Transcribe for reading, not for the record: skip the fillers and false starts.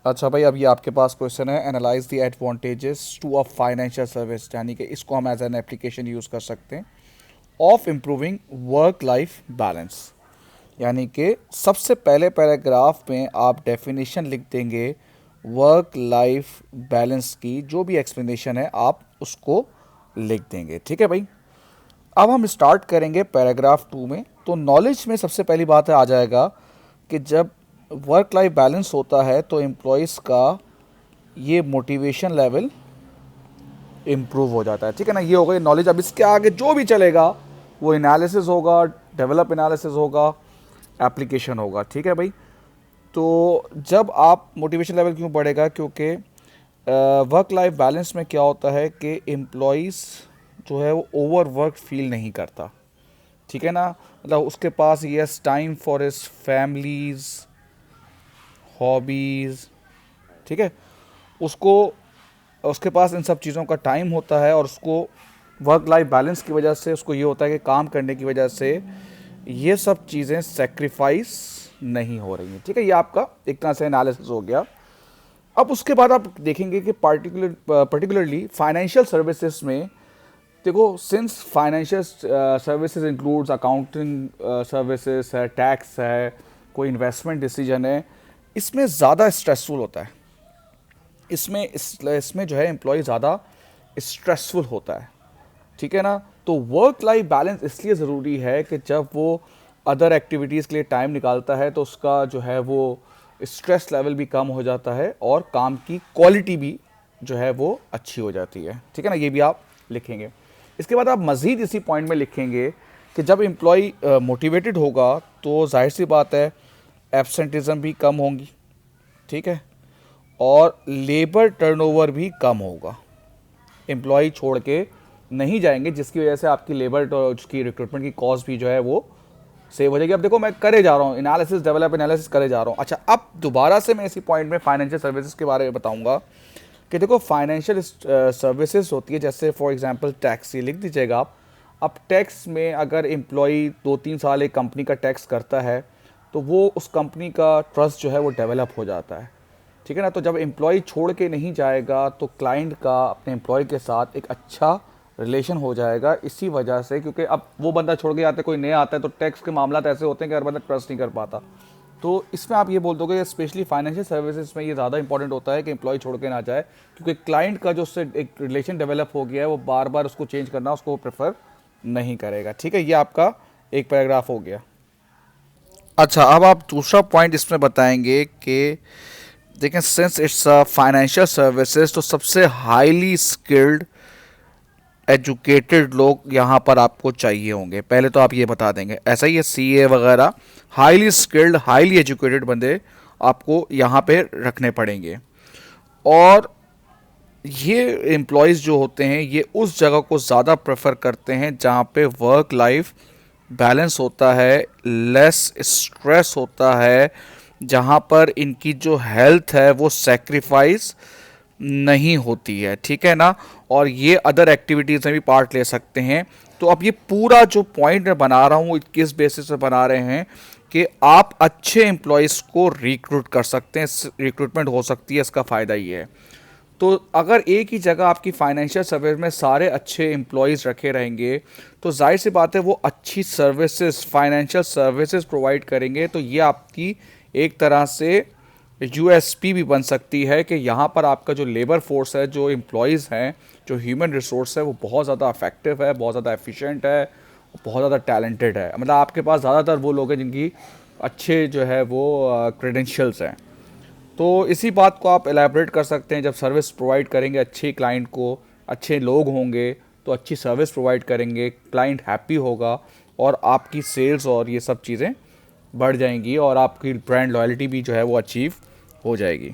अच्छा भाई, अब ये आपके पास क्वेश्चन है, analyse the advantages to a financial service, यानी कि इसको हम एज एन एप्लीकेशन यूज़ कर सकते हैं of improving work life balance. यानी कि सबसे पहले पैराग्राफ में आप डेफिनेशन लिख देंगे वर्क लाइफ बैलेंस की, जो भी एक्सप्लेनेशन है आप उसको लिख देंगे। ठीक है भाई। अब हम स्टार्ट करेंगे पैराग्राफ 2 में। तो नॉलेज में सबसे पहली बात है आ जाएगा कि जब वर्क लाइफ बैलेंस होता है तो एम्प्लॉयज़ का ये मोटिवेशन लेवल इम्प्रूव हो जाता है। ठीक है ना, ये हो गई नॉलेज। अब इसके आगे जो भी चलेगा वो एनालिसिस होगा, डेवलप एनालिसिस होगा, एप्लीकेशन होगा। ठीक है भाई। तो जब आप मोटिवेशन लेवल क्यों बढ़ेगा, क्योंकि वर्क लाइफ बैलेंस में क्या होता है कि एम्प्लॉयज़ जो है वो ओवर वर्क फील नहीं करता। ठीक है ना, मतलब उसके पास yes time for his families, hobbies. ठीक है, उसको उसके पास इन सब चीज़ों का टाइम होता है, और उसको वर्क लाइफ बैलेंस की वजह से उसको ये होता है कि काम करने की वजह से ये सब चीज़ें सेक्रीफाइस नहीं हो रही हैं। ठीक है, ये आपका एक तरह से एनालिसिस हो गया। अब उसके बाद आप देखेंगे कि पर्टिकुलरली फाइनेंशियल सर्विसेज में देखो, since financial services includes accounting services है, टैक्स है, कोई इन्वेस्टमेंट डिसीजन है, इसमें ज़्यादा स्ट्रेसफुल होता है। इसमें जो है एम्प्लॉय ज़्यादा स्ट्रेसफुल होता है। ठीक है ना, तो वर्क लाइफ बैलेंस इसलिए ज़रूरी है कि जब वो अदर एक्टिविटीज़ के लिए टाइम निकालता है तो उसका जो है वो स्ट्रेस लेवल भी कम हो जाता है और काम की क्वालिटी भी जो है वो अच्छी हो जाती है। ठीक है ना, ये भी आप लिखेंगे। इसके बाद आप मज़ीद इसी पॉइंट में लिखेंगे कि जब एम्प्लॉय मोटिवेटेड होगा तो जाहिर सी बात है एब्सेंटिज्म भी कम होंगी। ठीक है, और लेबर टर्नओवर भी कम होगा। एम्प्लॉय छोड़ के नहीं जाएंगे, जिसकी वजह से आपकी लेबर की रिक्रूटमेंट की कॉस्ट भी जो है वो सेव हो जाएगी। अब देखो, मैं करे जा रहा हूँ एनालिसिस, डेवलप एनालिसिस करे जा रहा हूँ। अच्छा, अब दोबारा से मैं इसी पॉइंट में फाइनेंशियल सर्विसेज के बारे में बताऊंगा कि देखो, फाइनेंशियल सर्विसेज होती है जैसे फॉर एग्जांपल टैक्स, ये लिख दीजिएगा आप। अब टैक्स में अगर एम्प्लॉय 2-3 साल एक कंपनी का टैक्स करता है तो वो उस कंपनी का ट्रस्ट जो है वो डेवलप हो जाता है। ठीक है ना, तो जब एम्प्लॉय छोड़ के नहीं जाएगा तो क्लाइंट का अपने एम्प्लॉय के साथ एक अच्छा रिलेशन हो जाएगा, इसी वजह से। क्योंकि अब वो बंदा छोड़ के आता है, कोई नया आता है, तो टैक्स के मामला ऐसे होते हैं कि हर बंदा ट्रस्ट नहीं कर पाता। तो इसमें आप ये बोल दोगे, स्पेशली फाइनेंशियल सर्विसेज में ये ज़्यादा इंपॉर्टेंट होता है कि एम्प्लॉय छोड़ के ना जाए, क्योंकि क्लाइंट का जो उससे एक रिलेशन डेवलप हो गया है वो बार बार उसको चेंज करना उसको प्रेफर नहीं करेगा। ठीक है, ये आपका एक पैराग्राफ हो गया। अच्छा, अब आप दूसरा पॉइंट इसमें बताएंगे कि देखें, since it's a financial services तो सबसे हाईली स्किल्ड एजुकेटेड लोग यहाँ पर आपको चाहिए होंगे। पहले तो आप ये बता देंगे, ऐसा ही है सीए वगैरह, हाईली स्किल्ड हाईली एजुकेटेड बंदे आपको यहाँ पे रखने पड़ेंगे। और ये एम्प्लॉयज़ जो होते हैं ये उस जगह को ज़्यादा प्रेफर करते हैं जहाँ पे वर्क लाइफ बैलेंस होता है, लेस स्ट्रेस होता है, जहाँ पर इनकी जो हेल्थ है वो सेक्रीफाइस नहीं होती है। ठीक है ना, और ये अदर एक्टिविटीज़ में भी पार्ट ले सकते हैं। तो अब ये पूरा जो पॉइंट मैं बना रहा हूँ किस बेसिस पे बना रहे हैं कि आप अच्छे एम्प्लॉयज़ को रिक्रूट कर सकते हैं, रिक्रूटमेंट हो सकती है, इसका फ़ायदा ये है। तो अगर एक ही जगह आपकी फाइनेंशियल सर्विस में सारे अच्छे एम्प्लॉयज़ रखे रहेंगे तो जाहिर सी बात है वो अच्छी सर्विसेज, फाइनेंशियल सर्विसेज प्रोवाइड करेंगे। तो ये आपकी एक तरह से यूएसपी भी बन सकती है कि यहाँ पर आपका जो लेबर फोर्स है, जो एम्प्लॉयज़ हैं, जो ह्यूमन रिसोर्स है, वो बहुत ज़्यादा इफेक्टिव है, बहुत ज़्यादा एफिशिएंट है, बहुत ज़्यादा टैलेंटेड है। मतलब आपके पास ज़्यादातर वो लोग हैं जिनकी अच्छे जो है वो क्रेडेंशियल्स हैं। तो इसी बात को आप एलैबोरेट कर सकते हैं, जब सर्विस प्रोवाइड करेंगे अच्छे क्लाइंट को, अच्छे लोग होंगे तो अच्छी सर्विस प्रोवाइड करेंगे, क्लाइंट हैप्पी होगा और आपकी सेल्स और ये सब चीज़ें बढ़ जाएंगी और आपकी ब्रांड लॉयल्टी भी जो है वो अचीव हो जाएगी।